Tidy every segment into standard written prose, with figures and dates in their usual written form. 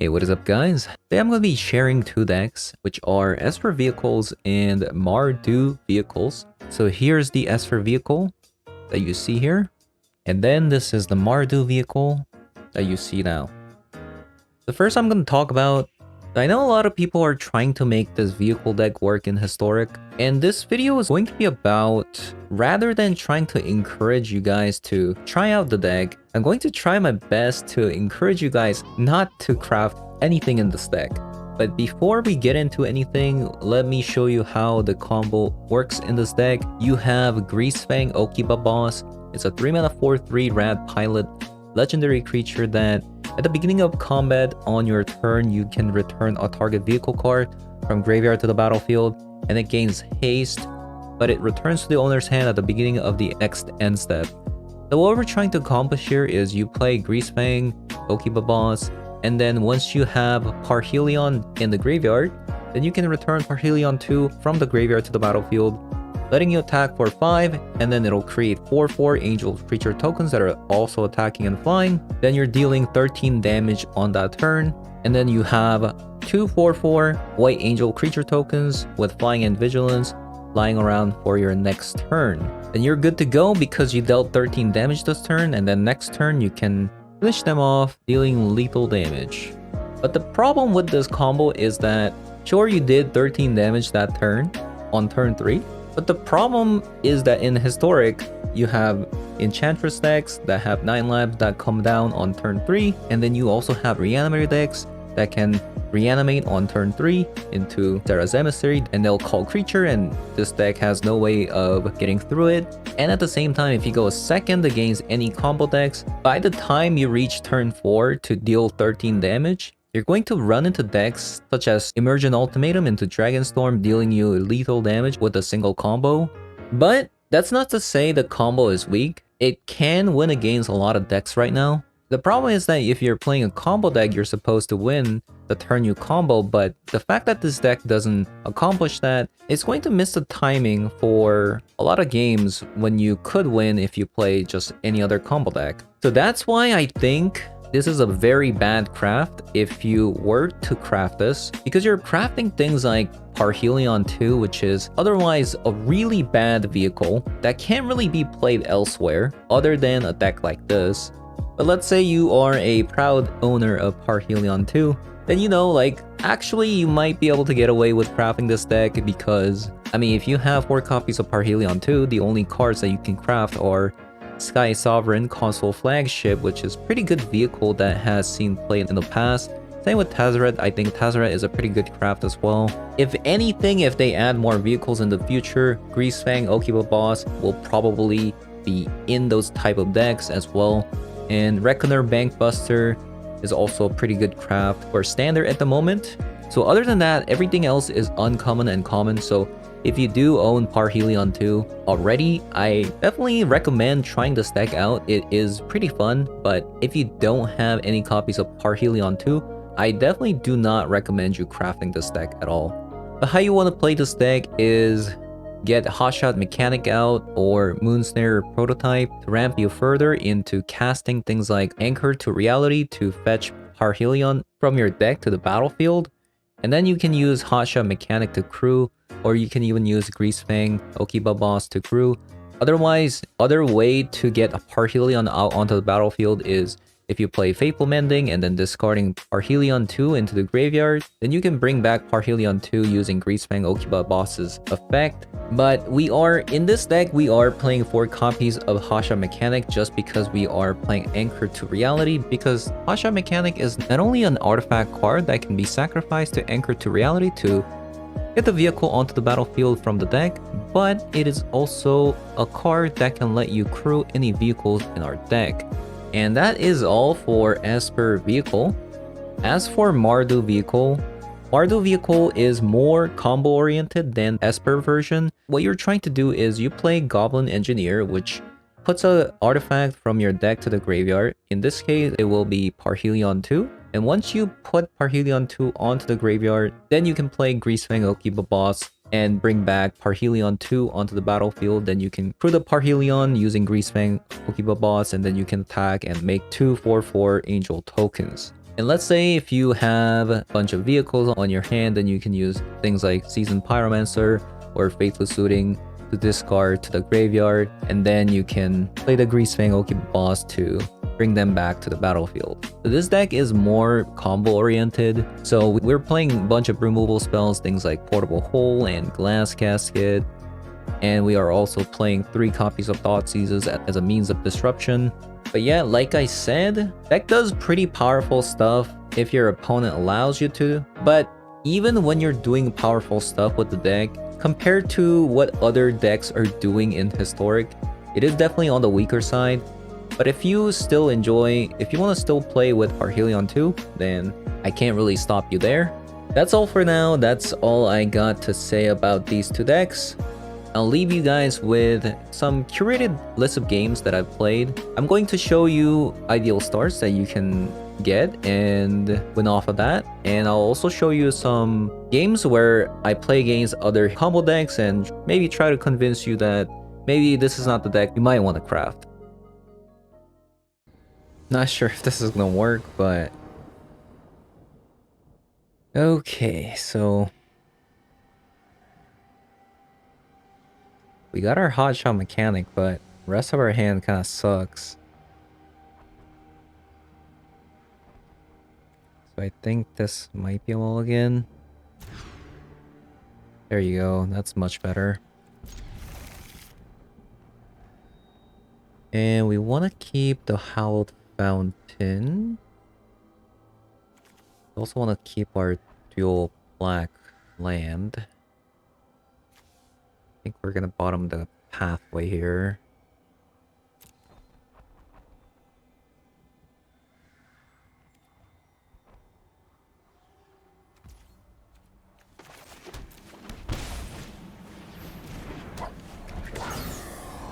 Hey, what is up guys? Today I'm going to be sharing two decks, which are Esper Vehicles and Mardu Vehicles. So here's the Esper Vehicle that you see here. And then this is the Mardu Vehicle that you see now. The first I'm going to talk about, I know a lot of people are trying to make this vehicle deck work in Historic. And this video is going to be about, rather than trying to encourage you guys to try out the deck, I'm going to try my best to encourage you guys not to craft anything in this deck. But before we get into anything, let me show you how the combo works in this deck. You have Greasefang Okiba Boss. It's a 3-mana 4/3 Rad Pilot legendary creature that at the beginning of combat on your turn, you can return a target vehicle card from graveyard to the battlefield, and it gains haste, but it returns to the owner's hand at the beginning of the next end step. So what we're trying to accomplish here is you play Greasefang Okiba Boss, and then once you have Parhelion in the graveyard, then you can return Parhelion 2 from the graveyard to the battlefield, letting you attack for 5, and then it'll create 4/4 angel creature tokens that are also attacking and flying. Then you're dealing 13 damage on that turn, and then you have 2 4/4 white angel creature tokens with flying and vigilance lying around for your next turn. Then you're good to go because you dealt 13 damage this turn, and then next turn you can finish them off dealing lethal damage. But the problem with this combo is that, sure, you did 13 damage that turn on turn 3, but the problem is that in Historic, you have Enchantress decks that have 9 lives that come down on turn 3, and then you also have Reanimator decks that can reanimate on turn 3 into Serra's Emissary, and they'll call creature, and this deck has no way of getting through it. And at the same time, if you go second against any combo decks, by the time you reach turn 4 to deal 13 damage, you're going to run into decks such as Emergent Ultimatum into Dragonstorm, dealing you lethal damage with a single combo. But that's not to say the combo is weak. It can win against a lot of decks right now. The problem is that if you're playing a combo deck, you're supposed to win the turn you combo, but the fact that this deck doesn't accomplish that, it's going to miss the timing for a lot of games when you could win if you play just any other combo deck. So that's why I think this is a very bad craft if you were to craft this, because you're crafting things like Parhelion 2, which is otherwise a really bad vehicle that can't really be played elsewhere other than a deck like this. But let's say you are a proud owner of Parhelion 2, then you know, like, actually you might be able to get away with crafting this deck because, I mean, if you have 4 copies of Parhelion 2, the only cards that you can craft are Sky Sovereign, Console Flagship, which is pretty good vehicle that has seen play in the past. Same with Tezzeret. I think Tezzeret is a pretty good craft as well. If anything, if they add more vehicles in the future, Greasefang Okiba Boss will probably be in those type of decks as well. And Reckoner Bankbuster is also a pretty good craft for standard at the moment. So other than that, everything else is uncommon and common. So if you do own Parhelion 2 already, I definitely recommend trying this deck out. It is pretty fun, but if you don't have any copies of Parhelion 2, I definitely do not recommend you crafting this deck at all. But how you want to play this deck is get Hotshot Mechanic out or Moonsnare Prototype to ramp you further into casting things like Anchor to Reality to fetch Parhelion from your deck to the battlefield. And then you can use Hotshot Mechanic to crew, or you can even use Greasefang Okiba Boss to crew. Otherwise, other way to get a Parhelion out onto the battlefield is if you play Faithful Mending and then discarding Parhelion 2 into the graveyard, then you can bring back Parhelion 2 using Greasefang Okiba Boss's effect. But in this deck, we are playing 4 copies of Hotshot Mechanic just because we are playing Anchor to Reality, because Hotshot Mechanic is not only an artifact card that can be sacrificed to Anchor to Reality to get the vehicle onto the battlefield from the deck, but it is also a card that can let you crew any vehicles in our deck. And that is all for Esper Vehicle. As for Mardu Vehicle, Mardu Vehicle is more combo oriented than Esper version. What you're trying to do is you play Goblin Engineer, which puts an artifact from your deck to the graveyard. In this case, it will be Parhelion 2. And once you put Parhelion 2 onto the graveyard, then you can play Greasefang Okiba Boss and bring back Parhelion 2 onto the battlefield. Then you can crew the Parhelion using Greasefang Okiba Boss, and then you can attack and make 2 4/4 angel tokens. And let's say if you have a bunch of vehicles on your hand, then you can use things like Seasoned Pyromancer or Faithless Looting to discard to the graveyard, and then you can play the Greasefang Oki boss to bring them back to the battlefield. So this deck is more combo oriented, so we're playing a bunch of removal spells, things like Portable Hole and Glass Casket, and we are also playing 3 copies of Thoughtseizes as a means of disruption. But yeah, like I said, deck does pretty powerful stuff if your opponent allows you to, but even when you're doing powerful stuff with the deck, compared to what other decks are doing in Historic, it is definitely on the weaker side. But if you still enjoy, if you want to still play with Parhelion 2, then I can't really stop you there. That's all for now. That's all I got to say about these 2 decks. I'll leave you guys with some curated list of games that I've played. I'm going to show you ideal starts that you can get and win off of that. And I'll also show you some games where I play against other combo decks and maybe try to convince you that maybe this is not the deck you might want to craft. Not sure if this is gonna work, but... Okay, so... we got our hotshot mechanic, but the rest of our hand kind of sucks. So I think this might be a mulligan. There you go, that's much better. And we want to keep the Howled Fountain. We also want to keep our dual black land. I think we're gonna bottom the pathway here.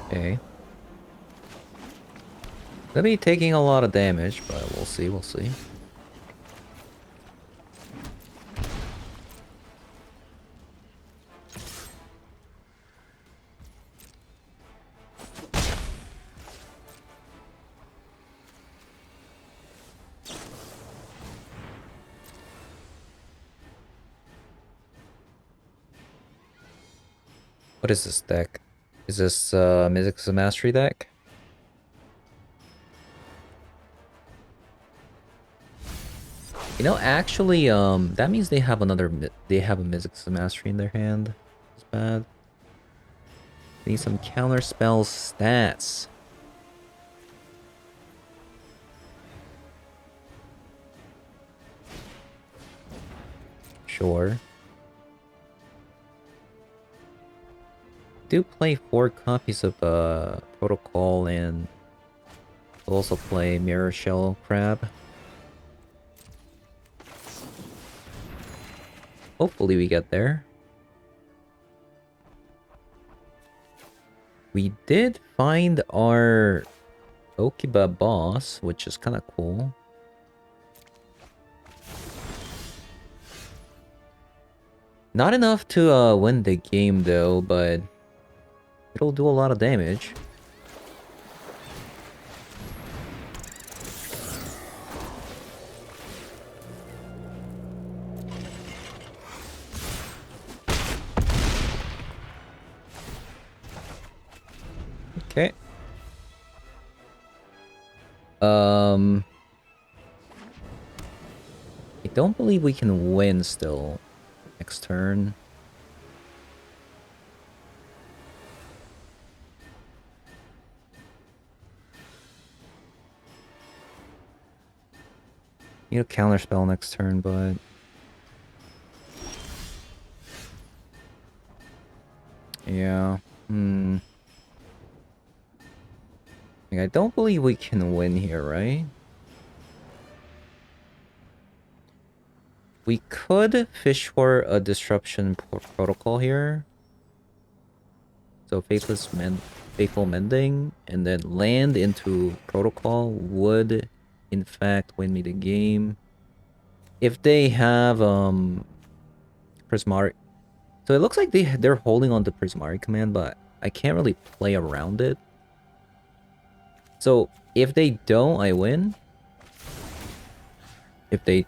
Okay. Gonna be taking a lot of damage, but we'll see, we'll see. What is this deck? Is this Mythic's Mastery deck? You know, actually, that means they have a Mythic's Mastery in their hand. It's bad. Need some counter spell stats. Sure. Do play 4 copies of Protocol, and we'll also play Mirror Shell Crab. Hopefully we get there. We did find our Okiba boss, which is kind of cool. Not enough to win the game though, but it'll do a lot of damage. Okay. I don't believe we can win still next turn. Need a counterspell next turn, but yeah. I don't believe we can win here, right? We could fish for a disruption protocol here. So Faithful Mending, and then land into protocol would in fact win me the game. If they have Prismari. So it looks like they're holding on to Prismari command, but I can't really play around it. So if they don't, I win. If they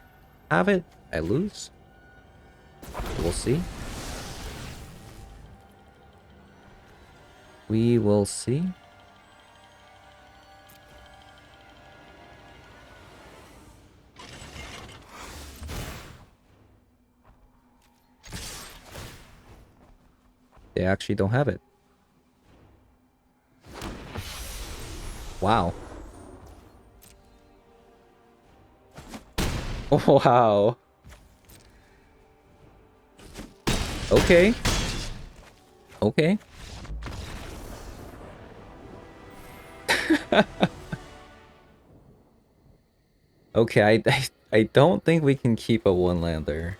have it, I lose. We'll see. We will see. They actually don't have it. Wow. Wow. Okay. Okay. Okay, I don't think we can keep a one-lander.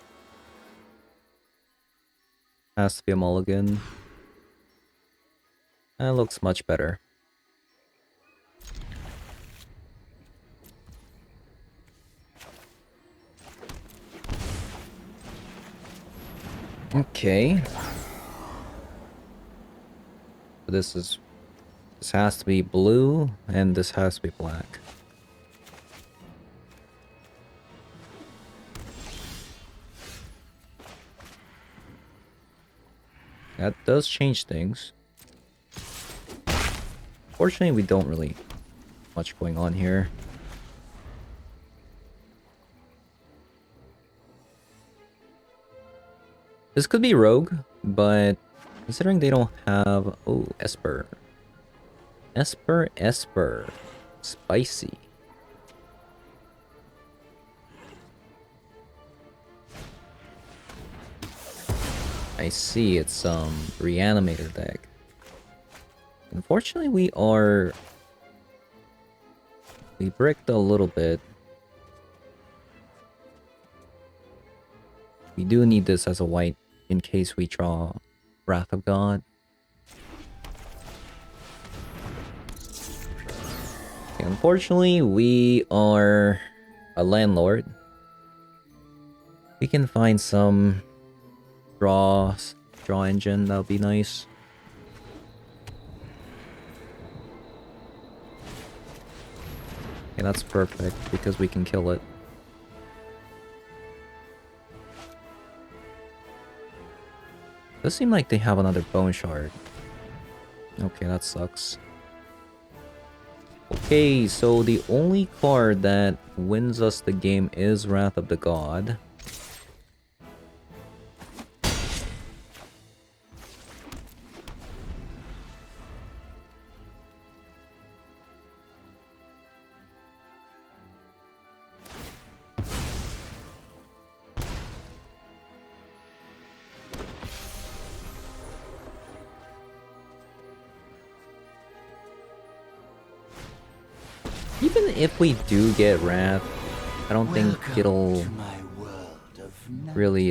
Has to be a mulligan. That looks much better. Okay. This has to be blue, and this has to be black. That does change things. Fortunately, we don't really much going on here. This could be rogue, but considering they don't have... Oh, Esper. Esper. Spicy. I see, it's reanimator deck. Unfortunately, we bricked a little bit. We do need this as a white in case we draw Wrath of God. Okay, unfortunately, we are a landlord. We can find some draw engine, that would be nice. Okay, that's perfect because we can kill it. Does seem like they have another bone shard. Okay, that sucks. Okay, so the only card that wins us the game is Wrath of the God. Even if we do get Wrath, I don't think it'll really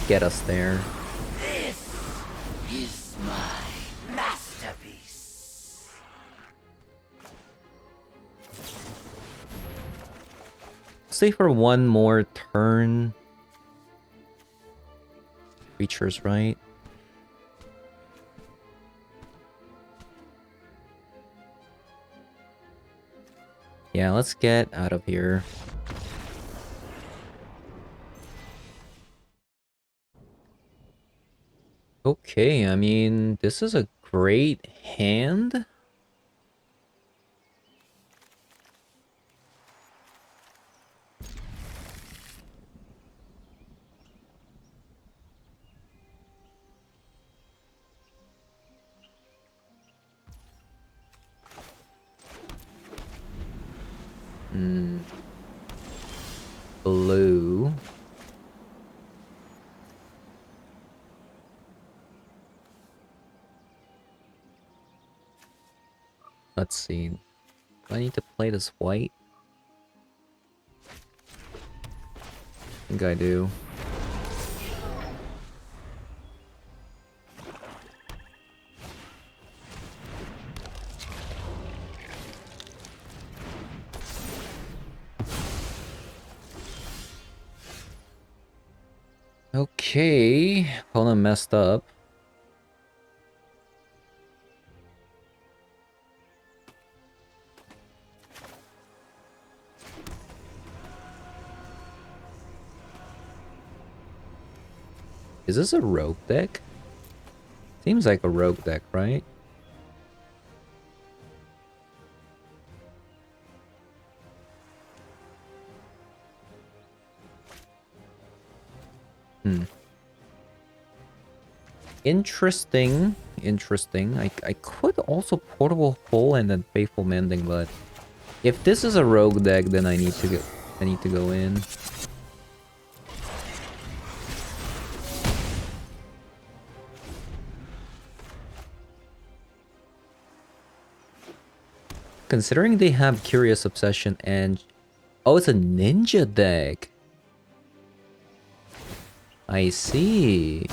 get us there. This is my masterpiece. Stay for one more turn. Creatures, right? Yeah, let's get out of here. Okay, I mean, this is a great hand. Blue. Let's see. Do I need to play this white? I think I do. Okay, opponent messed up. Is this a rogue deck? Seems like a rogue deck, right? Interesting. Interesting. I could also Portable Hole and then Faithful Mending, but if this is a rogue deck, then I need to go in. Considering they have Curious Obsession and... Oh, it's a ninja deck. I see.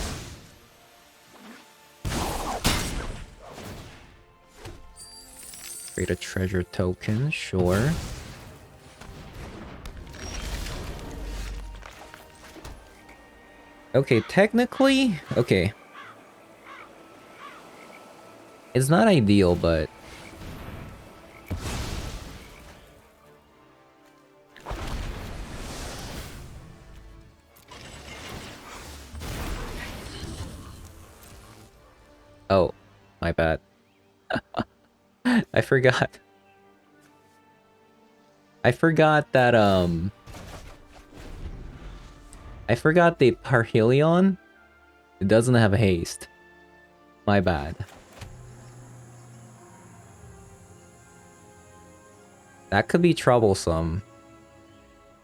Create a treasure token, sure. Okay, technically... Okay. It's not ideal, but... Oh, my bad. I forgot. I forgot that, I forgot the Parhelion. It doesn't have haste. My bad. That could be troublesome.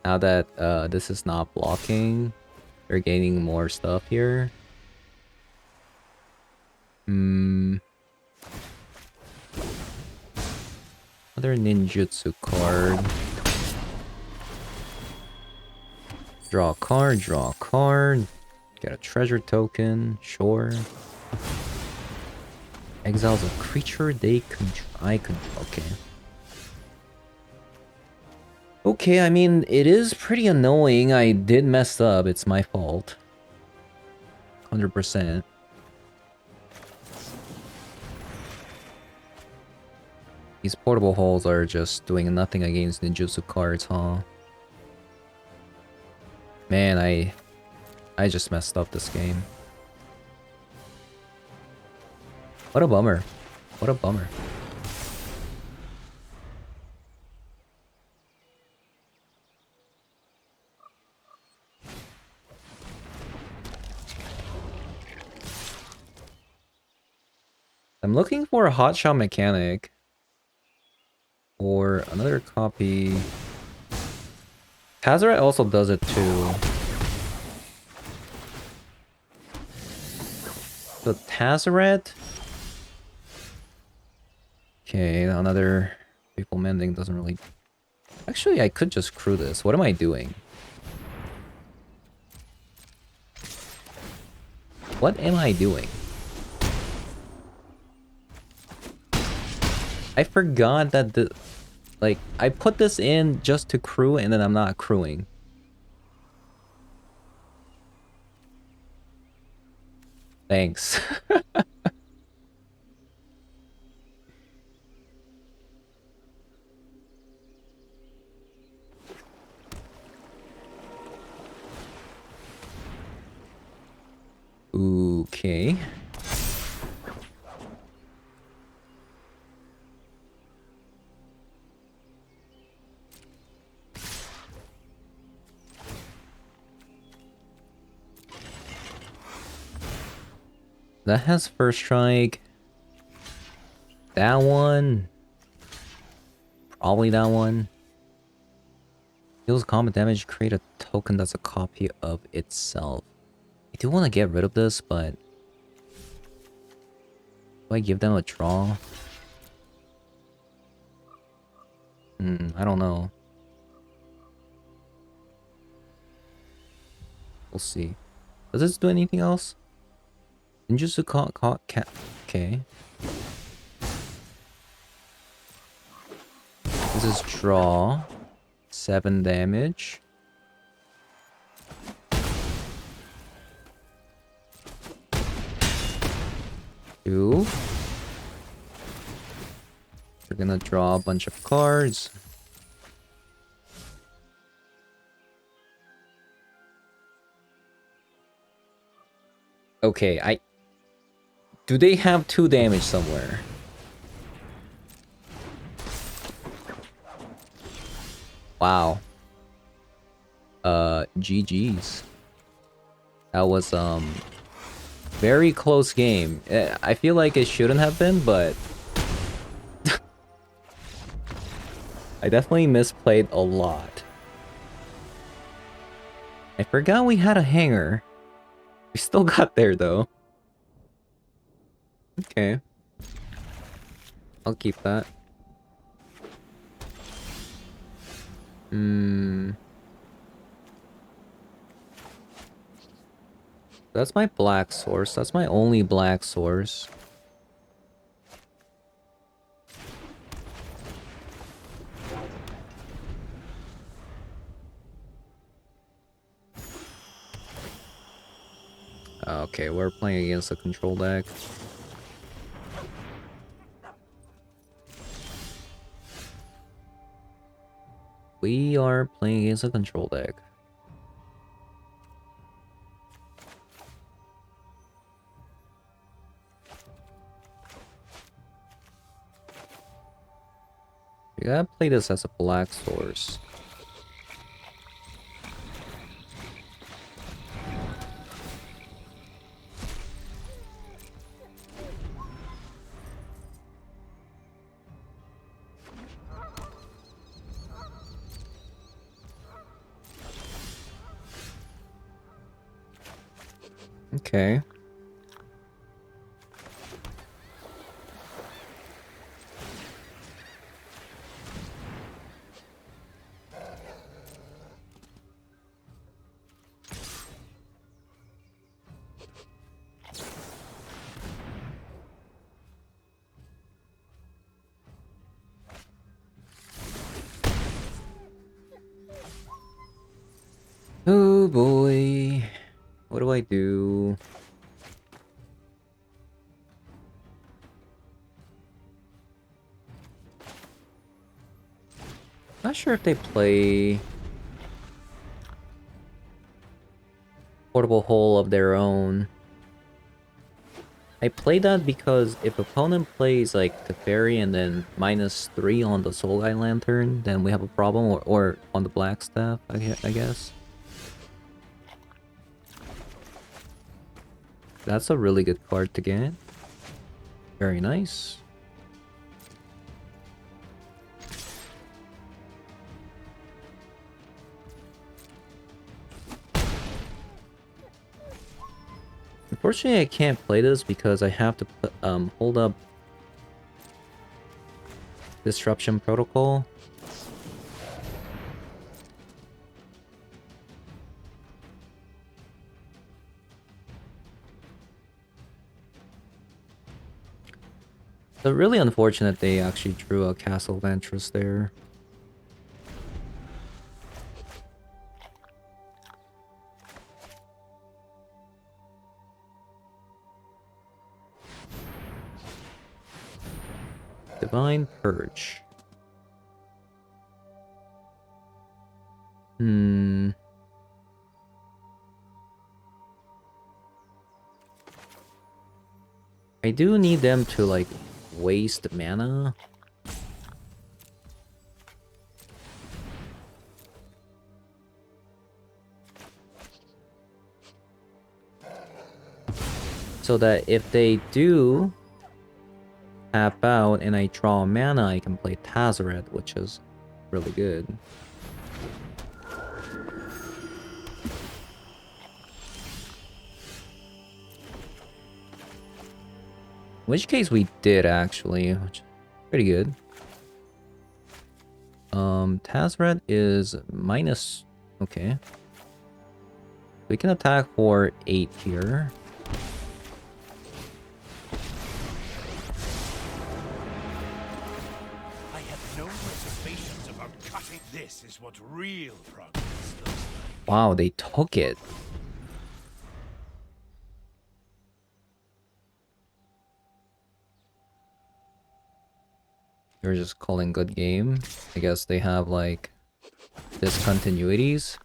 Now that, this is not blocking. They're gaining more stuff here. Another ninjutsu card. Draw a card, draw a card. Get a treasure token, sure. Exiles a creature I control. Okay. Okay, I mean, it is pretty annoying. I did mess up. It's my fault. 100%. These portable holes are just doing nothing against ninjutsu cards, huh? Man, I just messed up this game. What a bummer. What a bummer. I'm looking for a hotshot mechanic. Or another copy. Tazaret also does it too. So Tazaret. Okay, another Faithful Mending doesn't really... Actually, I could just crew this. What am I doing? What am I doing? I forgot that the... Like, I put this in just to crew and then I'm not crewing. Thanks. Okay. That has first strike. That one. Probably that one. Deals combat damage, create a token that's a copy of itself. I do want to get rid of this, but... Do I give them a draw? I don't know. We'll see. Does this do anything else? Ninjutsu cat. Okay. This is draw. 7 damage. Two. We're gonna draw a bunch of cards. Okay, do they have 2 damage somewhere? Wow. GG's. That was very close game. I feel like it shouldn't have been, but I definitely misplayed a lot. I forgot we had a hanger. We still got there though. Okay. I'll keep that. That's my black source. That's my only black source. Okay, we're playing against a control deck. We are playing against a control deck. We gotta play this as a black source. Okay. Oh boy. What do I do? Not sure if they play Portable Hole of their own. I play that because if opponent plays like the fairy and then -3 on the Soul Guy Lantern, then we have a problem, or on the Black Staff, I guess. That's a really good card to get. Very nice. Unfortunately, I can't play this because I have to put, hold up Disruption Protocol. So really unfortunate they actually drew a Castle Ventress there. Divine Purge. I do need them to like waste mana. So that if they do tap out and I draw mana, I can play Tazaret, which is really good. In which case we did actually, which is pretty good. Tazaret is minus. Okay. We can attack for 8 here. I have no reservations about cutting. This is what real progress looks like. Wow, they took it. They're just calling good game. I guess they have like discontinuities.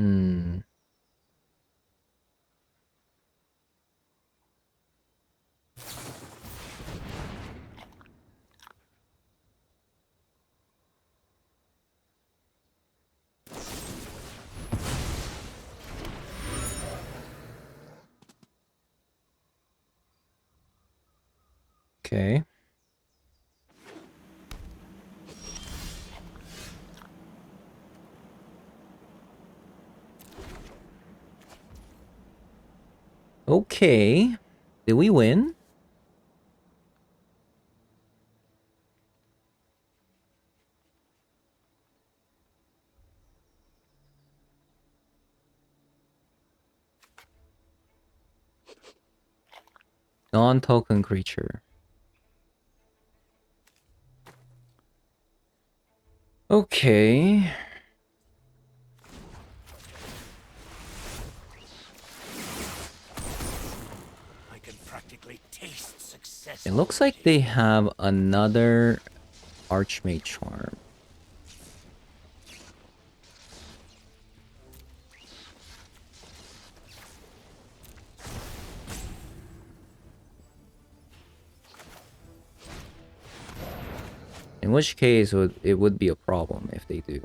Hmm. Okay. Okay. Did we win? Non-token creature. Okay. I can practically taste success. It looks like they have another Archmage Charm. In which case, it would be a problem if they do.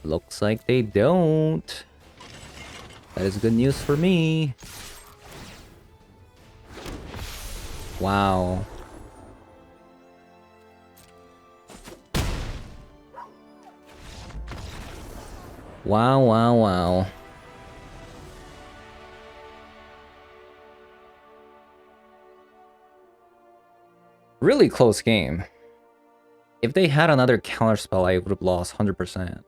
Looks like they don't. That is good news for me. Wow. Wow, wow, wow. Really close game. If they had another counterspell, I would have lost 100%.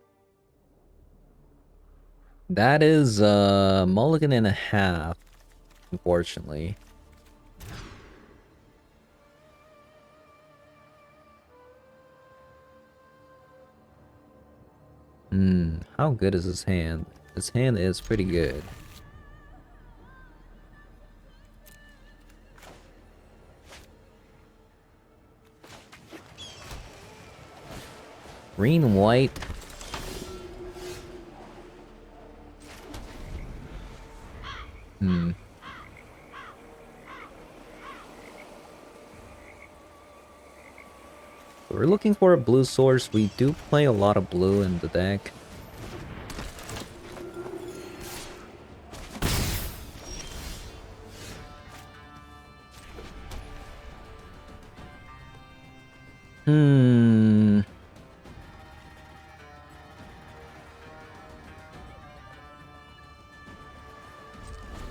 That is a mulligan and a half, unfortunately. How good is his hand? His hand is pretty good. Green, white. We're looking for a blue source. We do play a lot of blue in the deck.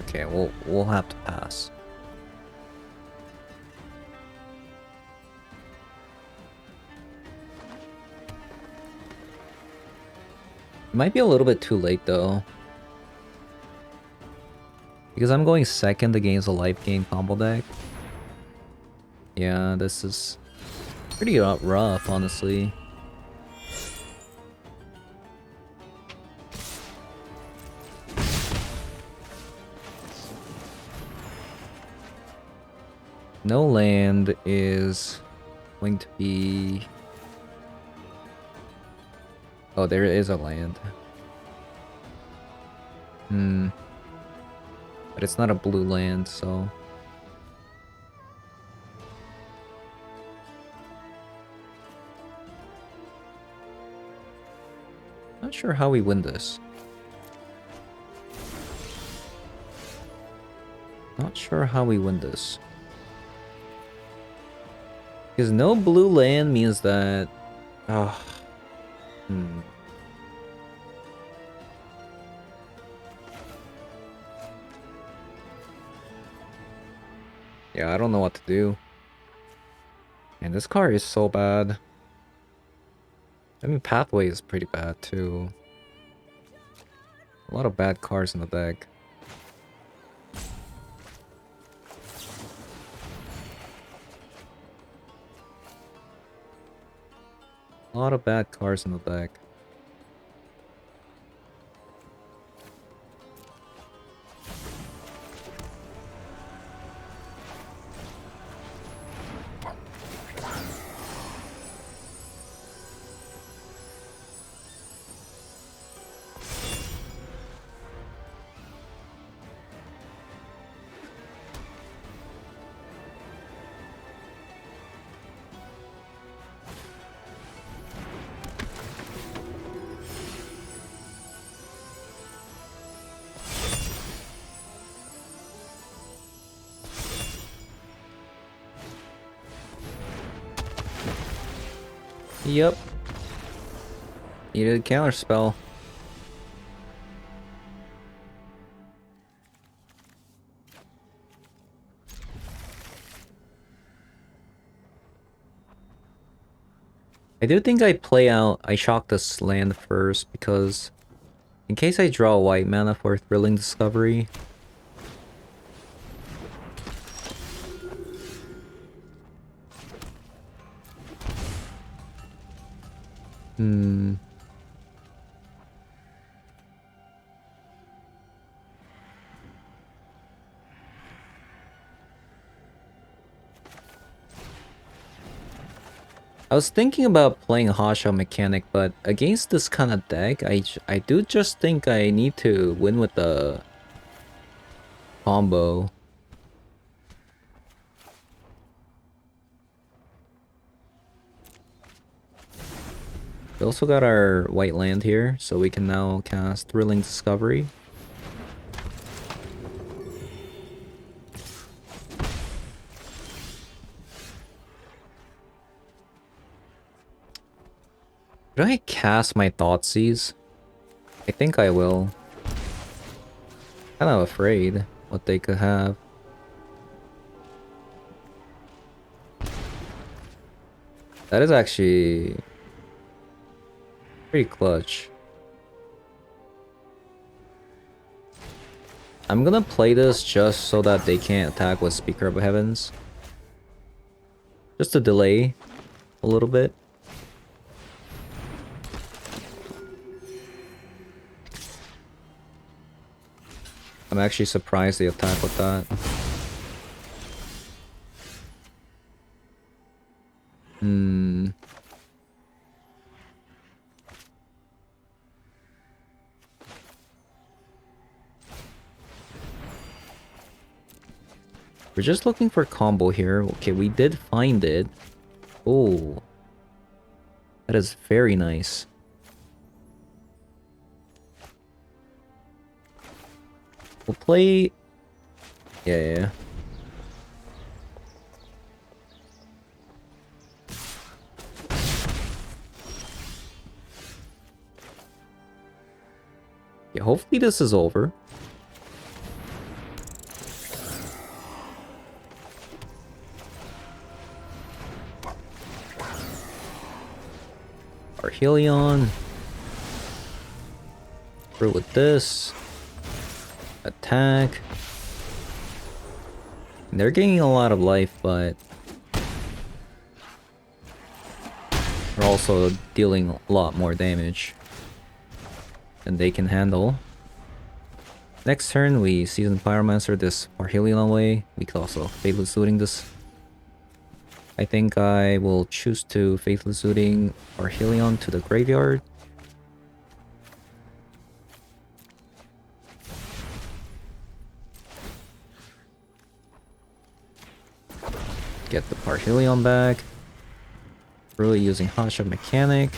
Okay, we'll have to pass. It might be a little bit too late though. Because I'm going second against a life gain combo deck. Yeah, this is pretty rough, honestly. No land is going to be... Oh, there is a land. But it's not a blue land, so... Not sure how we win this. Not sure how we win this. Because no blue land means that... Yeah, I don't know what to do. And this card is so bad. I mean, Pathway is pretty bad too. A lot of bad cards in the deck. A lot of bad cards in the deck. Yep. Needed a counter spell. I do think I shock this land first because in case I draw white mana for Thrilling Discovery. I was thinking about playing Hasha Mechanic, but against this kind of deck, I do just think I need to win with the combo. We also got our white land here, so we can now cast Thrilling Discovery. Should I cast my Thoughtseize? I think I will. Kind of afraid what they could have. That is actually pretty clutch. I'm gonna play this just so that they can't attack with Speaker of Heavens. Just to delay a little bit. I'm actually surprised they attack with that. We're just looking for combo here. Okay, we did find it. Oh. That is very nice. We'll play... Yeah. Yeah, hopefully this is over. Arhelion. Through with this. Attack. And they're gaining a lot of life, but they're also dealing a lot more damage than they can handle. Next turn, we Seasoned Pyromancer this Arhelion away. We could also Faithless Looting this. I think I will choose to Faithless Looting Arhelion to the graveyard. Get the Parhelion back. Really using Hasha Mechanic.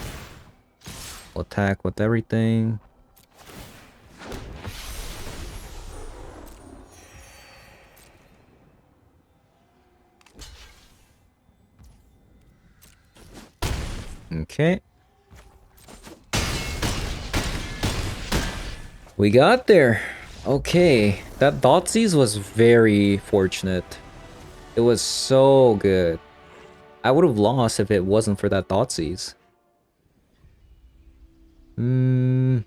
We'll attack with everything. Okay. We got there. Okay. That Thoughtseize was very fortunate. It was so good. I would have lost if it wasn't for that Thoughtseize. The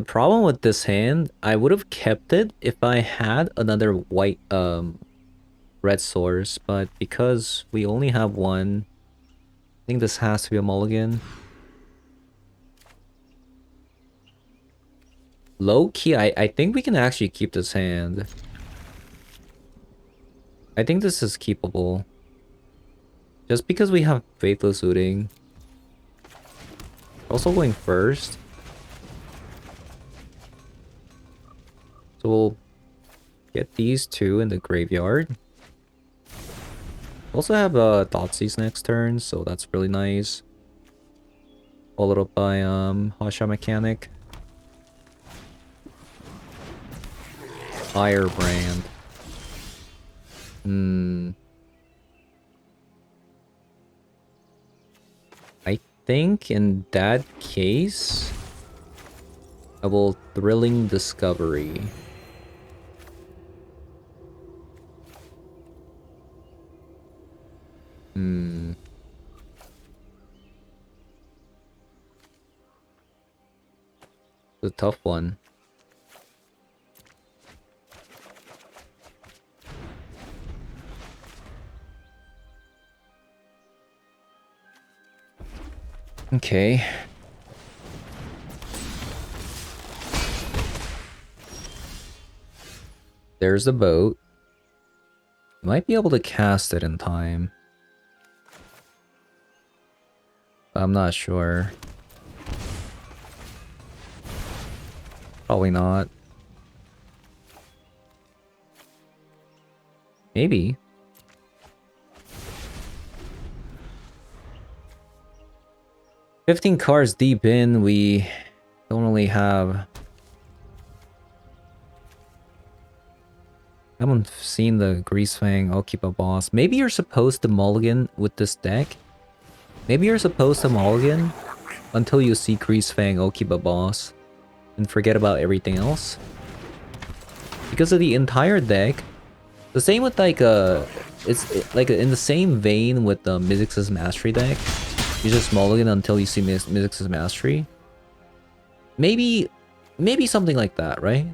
problem with this hand, I would have kept it if I had another white red source, but because we only have one, I think this has to be a mulligan. Low key, I think we can actually keep this hand. I think this is keepable. Just because we have Faithless Looting. Also going first. So we'll get these two in the graveyard. Also have Thoughtseize next turn, so that's really nice. Followed up by Hasha Mechanic. Firebrand. think in that case, I will Thrilling Discovery. It's a tough one. Okay. There's the boat. Might be able to cast it in time. I'm not sure. Probably not. Maybe. $15 cards deep in, we don't really have... I haven't seen the Greasefang. I'll keep a boss. Maybe you're supposed to mulligan with this deck. Maybe you're supposed to mulligan until you see Greasefang. I'll keep a boss and forget about everything else. Because of the entire deck, the same with like like in the same vein with the Mythic's Mastery deck. You just mulligan until you see Mythic's Mastery. Maybe something like that, right?